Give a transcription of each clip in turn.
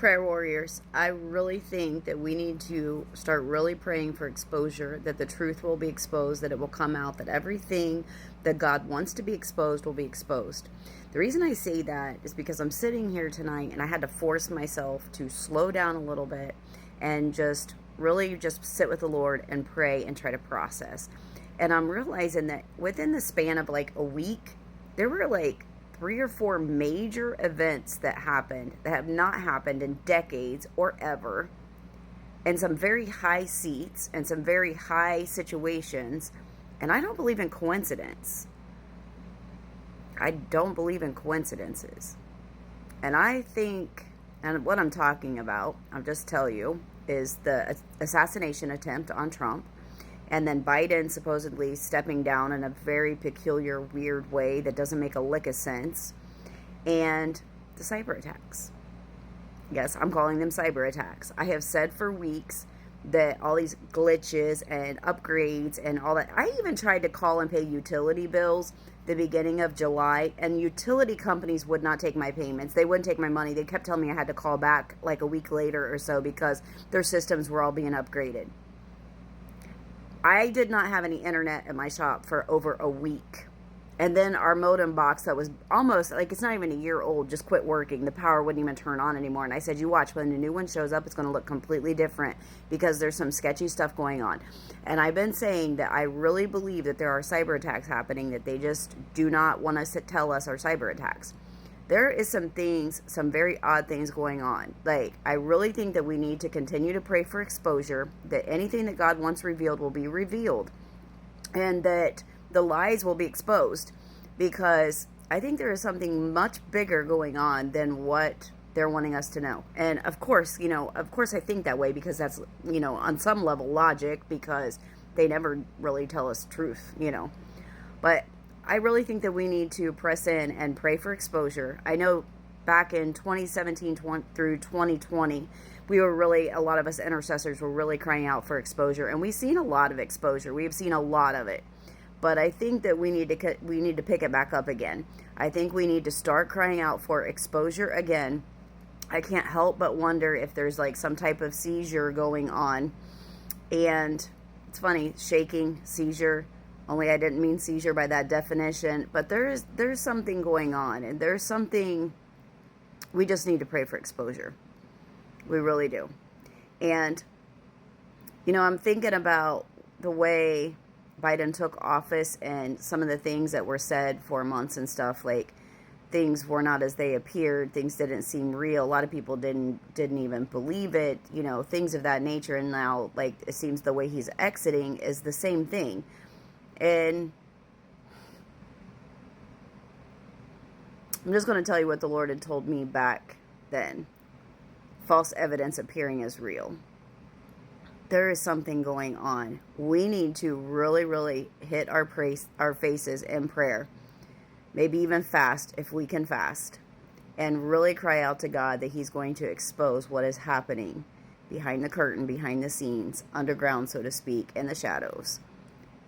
Prayer warriors, I really think that we need to start really praying for exposure, that the truth will be exposed, that it will come out, that everything that God wants to be exposed will be exposed. The reason I say that is because I'm sitting here tonight and I had to force myself to slow down a little bit and just really just sit with the Lord and pray and try to process. And I'm realizing that within the span of like a week, there were like 3 or 4 major events that happened that have not happened in decades or ever, and some very high seats and some very high situations. And I don't believe in coincidence. I don't believe in coincidences. And I think, and what I'm talking about, I'll just tell you, is the assassination attempt on Trump. And then Biden supposedly stepping down in a very peculiar, weird way that doesn't make a lick of sense. And the cyber attacks. Yes, I'm calling them cyber attacks. I have said for weeks that all these glitches and upgrades and all that. I even tried to call and pay utility bills the beginning of July, and utility companies would not take my payments. They wouldn't take my money. They kept telling me I had to call back like a week later or so because their systems were all being upgraded. I did not have any internet at my shop for over a week. And then our modem box that was almost, like, it's not even a year old, just quit working. The power wouldn't even turn on anymore. And I said, you watch, when the new one shows up, it's going to look completely different because there's some sketchy stuff going on. And I've been saying that I really believe that there are cyber attacks happening, that they just do not want us to tell us are cyber attacks. There is some things, some very odd things going on. Like, I really think that we need to continue to pray for exposure, that anything that God wants revealed will be revealed, and that the lies will be exposed, because I think there is something much bigger going on than what they're wanting us to know. And of course, I think that way because that's, on some level logic, because they never really tell us truth, But I really think that we need to press in and pray for exposure. I know back in 2017 through 2020, we were really, a lot of us intercessors were really crying out for exposure, and we've seen a lot of exposure. We've seen a lot of it. But I think that we need to pick it back up again. I think we need to start crying out for exposure again. I can't help but wonder if there's like some type of seizure going on. And it's funny, shaking, seizure. Only I didn't mean seizure by that definition. But there's something going on. And there's something, we just need to pray for exposure. We really do. And, I'm thinking about the way Biden took office and some of the things that were said for months and stuff, like things were not as they appeared, things didn't seem real, a lot of people didn't even believe it, things of that nature. And now, like, it seems the way he's exiting is the same thing. And I'm just going to tell you what the Lord had told me back then. False evidence appearing as real. There is something going on. We need to really, really hit our faces in prayer. Maybe even fast, if we can fast. And really cry out to God that He's going to expose what is happening behind the curtain, behind the scenes, underground, so to speak, in the shadows.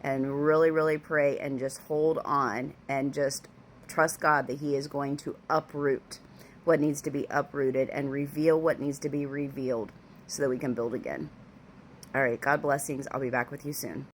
And really, really pray and just hold on and just trust God that He is going to uproot what needs to be uprooted and reveal what needs to be revealed so that we can build again. All right, God blessings. I'll be back with you soon.